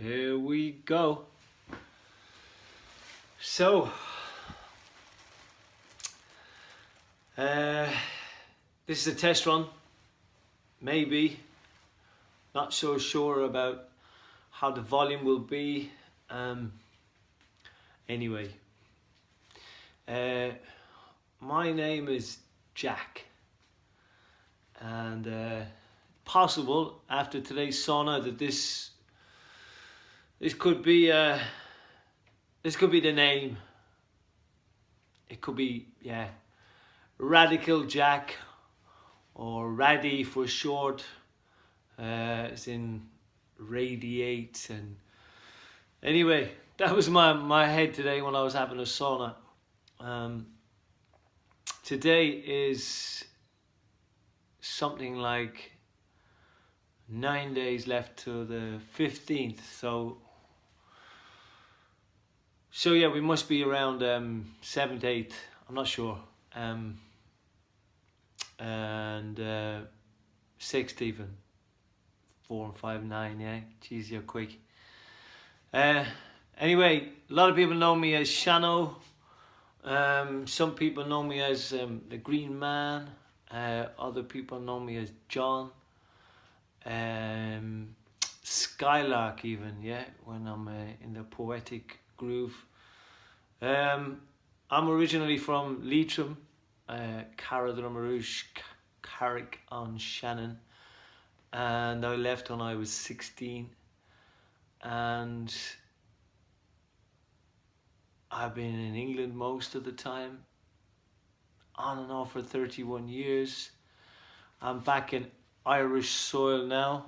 Here we go. So, this is a test run. Maybe. Not so sure about how the volume will be. Anyway, my name is Jack, and possible after today's sauna that this could be the name. It could be Radical Jack, or Raddy for short, as in radiate. And anyway, that was my head today when I was having a sauna. Today is something like 9 days left to the 15th, so yeah, we must be around 7th, 8th, I'm not sure, and 6th even, 4 and 5, 9, yeah, geez, you're quick. Anyway, a lot of people know me as Shano. Some people know me as the Green Man. Other people know me as John. Skylark even, yeah, when I'm in the poetic groove. I'm originally from Leitrim, Carrick on Shannon, and I left when I was 16, and I've been in England most of the time, on and off for 31 years. I'm back in Irish soil now.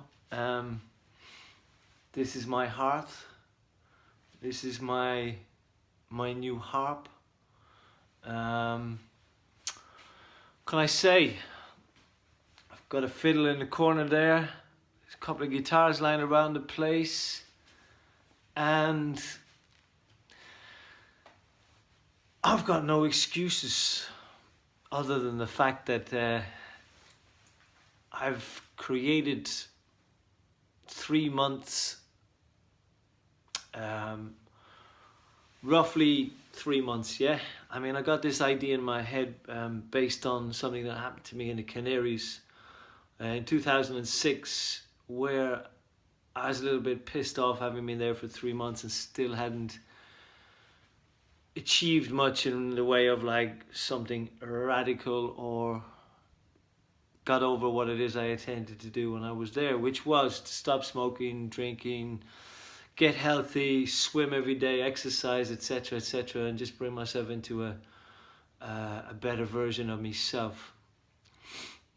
This is my hearth. This is my new harp. Can I say, I've got a fiddle in the corner there. There's a couple of guitars lying around the place, and I've got no excuses other than the fact that I've created 3 months, roughly 3 months, yeah. I mean, I got this idea in my head based on something that happened to me in the Canaries in 2006, where I was a little bit pissed off having been there for 3 months and still hadn't achieved much in the way of like something radical, or got over what it is I intended to do when I was there, which was to stop smoking, drinking, get healthy, swim every day, exercise, etc., etc., and just bring myself into a better version of myself.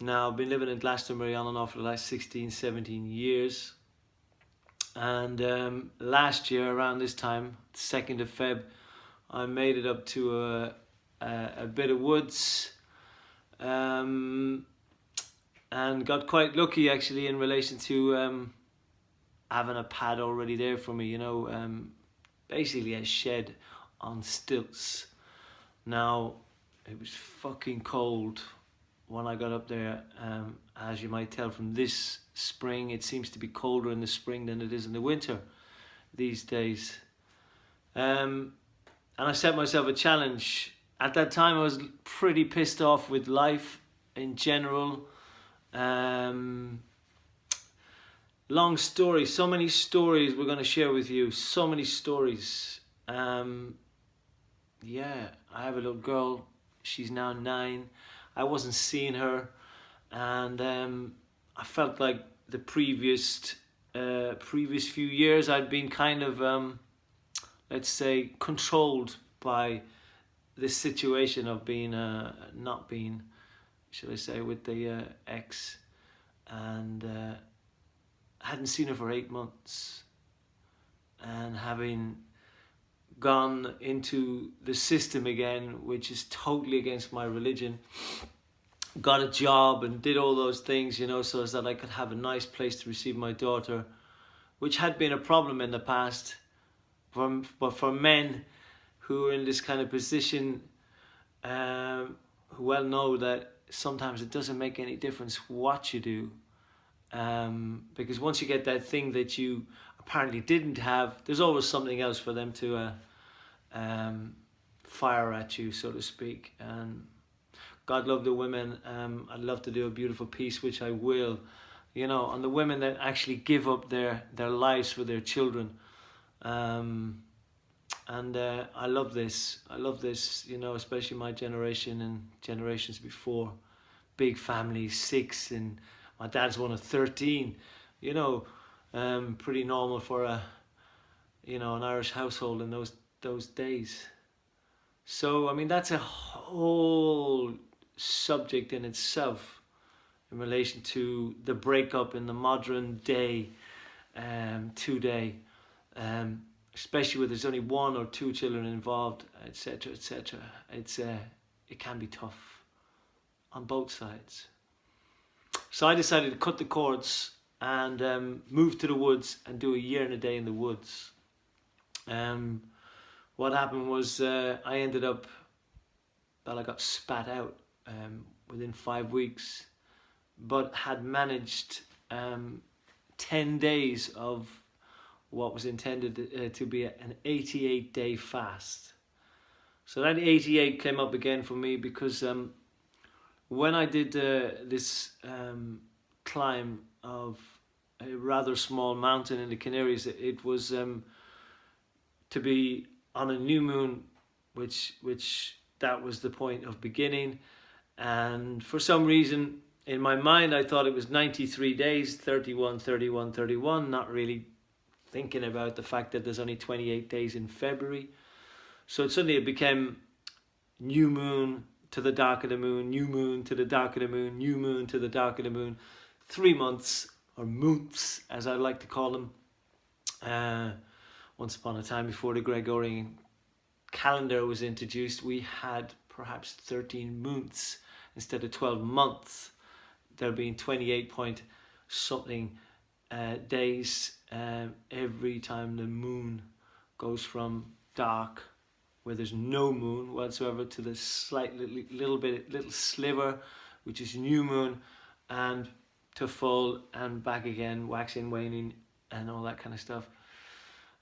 Now, I've been living in Glastonbury on and off for the last 16, 17 years, and last year around this time, 2nd of Feb, I made it up to a bit of woods, and got quite lucky actually in relation to having a pad already there for me, basically a shed on stilts. Now, it was fucking cold when I got up there. As you might tell from this spring, it seems to be colder in the spring than it is in the winter these days. And I set myself a challenge. At that time, I was pretty pissed off with life in general. Long story, so many stories we're going to share with you, so many stories. Yeah, I have a little girl, she's now 9. I wasn't seeing her, and I felt like the previous few years I'd been kind of let's say controlled by this situation of being not being, should I say, with the ex, and hadn't seen her for 8 months, and having gone into the system again, which is totally against my religion, got a job and did all those things, so as that I could have a nice place to receive my daughter, which had been a problem in the past. But for men who are in this kind of position, who well know that sometimes it doesn't make any difference what you do, because once you get that thing that you are apparently didn't have, there's always something else for them to fire at you, so to speak. And God love the women. I'd love to do a beautiful piece, which I will, you know, on the women that actually give up their lives for their children. And I love this. I love this, you know, especially my generation and generations before. Big families, 6, and my dad's one of 13. You know, pretty normal for a, you know, an Irish household in those days. So I mean, that's a whole subject in itself in relation to the breakup in the modern day, today, especially where there's only 1 or 2 children involved, etc., etc. It can be tough on both sides. So I decided to cut the cords and move to the woods and do a year and a day in the woods. What happened was I ended up, well, I got spat out within 5 weeks, but had managed 10 days of what was intended to be an 88-day fast. So that 88 came up again for me because when I did this climb of a rather small mountain in the Canaries, it was to be on a new moon, which that was the point of beginning. And for some reason in my mind I thought it was 93 days, 31, 31, 31, not really thinking about the fact that there's only 28 days in February. So suddenly it became new moon to the dark of the moon, new moon to the dark of the moon, new moon to the dark of the moon. 3 months, or months as I like to call them. Once upon a time, before the Gregorian calendar was introduced, we had perhaps 13 months instead of 12 months. There being 28 point something days every time the moon goes from dark, where there's no moon whatsoever, to the slight little sliver, which is new moon, and to full and back again, waxing, waning, and all that kind of stuff.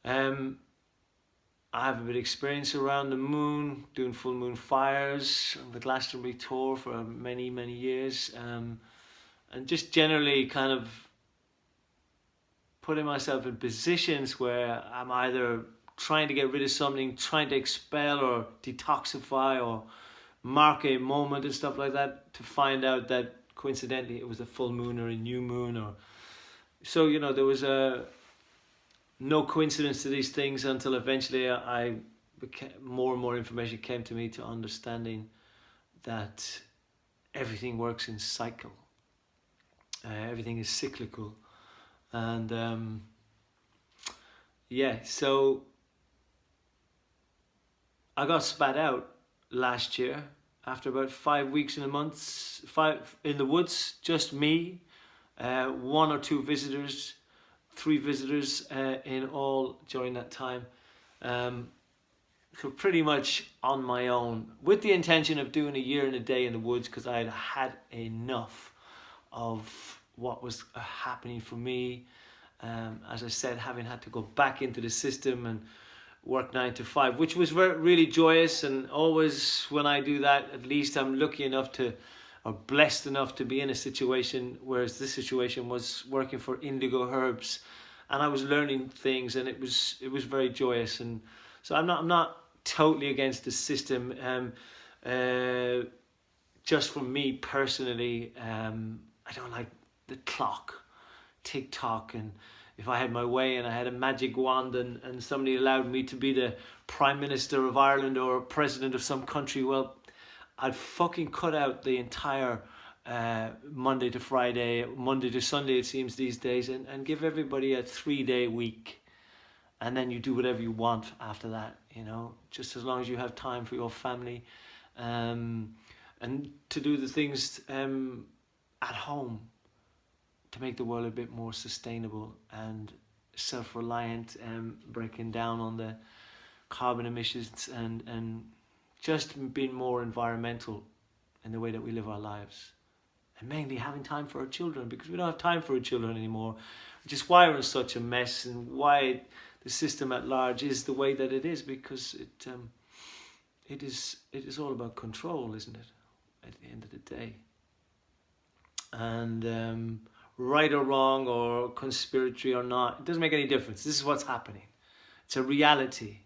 I have a bit of experience around the moon, doing full moon fires on the Glastonbury tour for many years, and just generally kind of putting myself in positions where I'm either trying to get rid of something, trying to expel or detoxify or mark a moment and stuff like that, to find out that coincidentally it was a full moon or a new moon. Or so, you know, there was no coincidence to these things until eventually I became, more and more information came to me to understanding that everything works in cycle. Everything is cyclical. And yeah, so I got spat out last year after about 5 weeks in the woods, just me, 1 or 2 visitors, 3 visitors in all during that time. So pretty much on my own, with the intention of doing a year and a day in the woods, because I had enough of what was happening for me. As I said, having had to go back into the system and work 9 to 5, which was really joyous. And always when I do that, at least I'm lucky enough to, or blessed enough to be in a situation, whereas this situation was working for Indigo Herbs, and I was learning things, and it was very joyous. And so I'm not totally against the system. Just for me personally, I don't like the clock, tick-tock, and if I had my way and I had a magic wand and somebody allowed me to be the Prime Minister of Ireland or President of some country, well, I'd fucking cut out the entire Monday to Friday, Monday to Sunday it seems these days, and give everybody a 3-day week. And then you do whatever you want after that, you know, just as long as you have time for your family, and to do the things at home to make the world a bit more sustainable and self-reliant, breaking down on the carbon emissions and just being more environmental in the way that we live our lives. and mainly having time for our children, because we don't have time for our children anymore, which is why we're in such a mess and why the system at large is the way that it is, because it is all about control, isn't it? At the end of the day, and right or wrong or conspiratory or not, it doesn't make any difference. This is what's happening. It's a reality,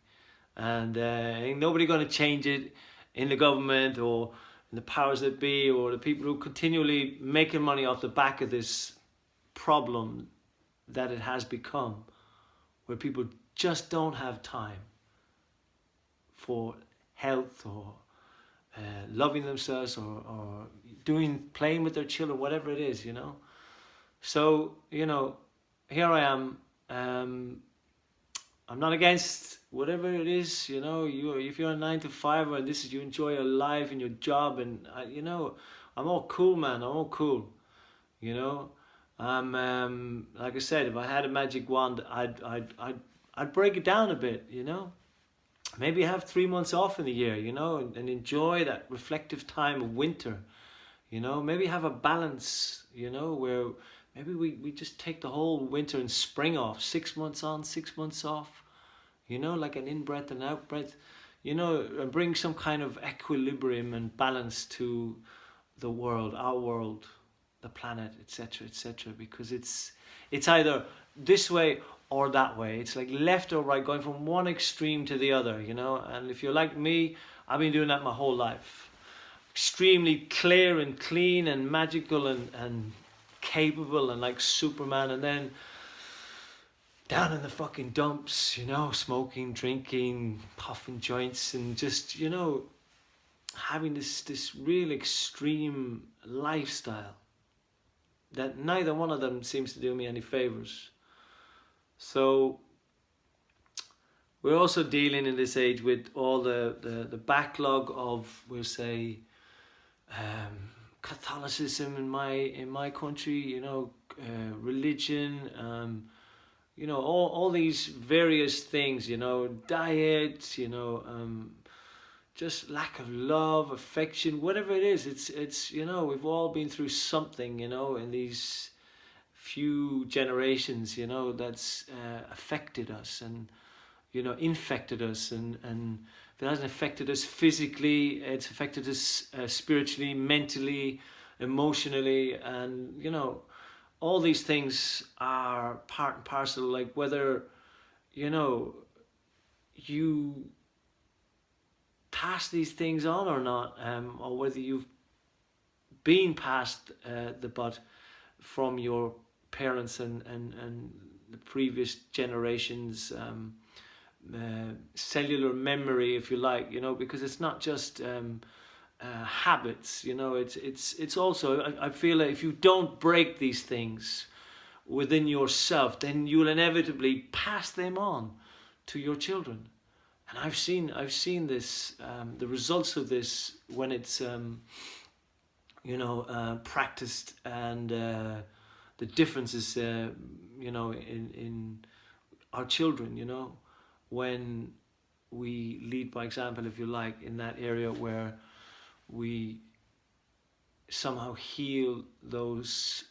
and ain't nobody going to change it in the government or in the powers that be or the people who continually making money off the back of this problem that it has become, where people just don't have time for health or loving themselves or playing with their children, whatever it is, So, here I am. I'm not against whatever it is, if you're a 9 to 5 and this is, you enjoy your life and your job, and I'm all cool, man. I'm all cool, I'm like I said, if I had a magic wand, I'd break it down a bit, Maybe have 3 months off in the year, and enjoy that reflective time of winter, Maybe have a balance, where maybe we just take the whole winter and spring off, 6 months on, 6 months off, like an in-breath and out-breath, and bring some kind of equilibrium and balance to the world, our world, the planet, etc., because it's either this way or that way. It's like left or right, going from one extreme to the other, and if you're like me, I've been doing that my whole life. Extremely clear and clean and magical and capable and like Superman, and then down in the fucking dumps, smoking, drinking, puffing joints, and just, having this real extreme lifestyle that neither one of them seems to do me any favors. So we're also dealing in this age with all the backlog of, we'll say, Catholicism in my country, religion, all these various things, diet, just lack of love, affection, whatever it is. It's we've all been through something, in these few generations, that's affected us and infected us, and if it hasn't affected us physically, it's affected us spiritually, mentally, emotionally, and all these things are part and parcel. Like whether you pass these things on or not, or whether you've been passed the butt from your parents and the previous generations, cellular memory, if you like, because it's not just habits, it's also, I feel that if you don't break these things within yourself, then you'll inevitably pass them on to your children. And I've seen this, the results of this when it's practiced, and the differences in our children, when we lead by example, if you like, in that area where we somehow heal those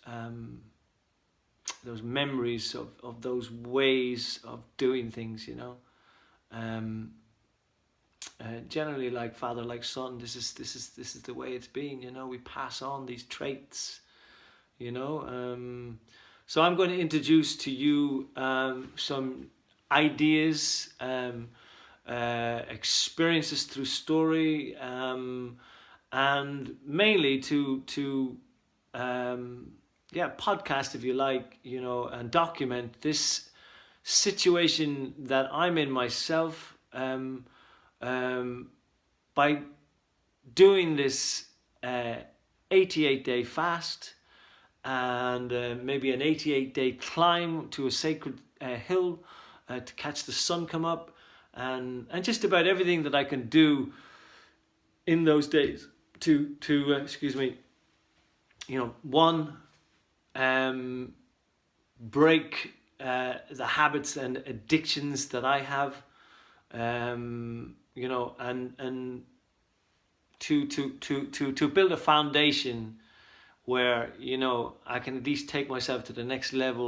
memories of those ways of doing things, generally like father like son. This is the way it's been. We pass on these traits, so I'm going to introduce to you some ideas, experiences through story, and mainly to podcast, if you like, and document this situation that I'm in myself, by doing this 88-day fast, and maybe an 88-day climb to a sacred hill to catch the sun come up, and just about everything that I can do in those days to one, break the habits and addictions that I have, and to build a foundation where, you know, I can at least take myself to the next level.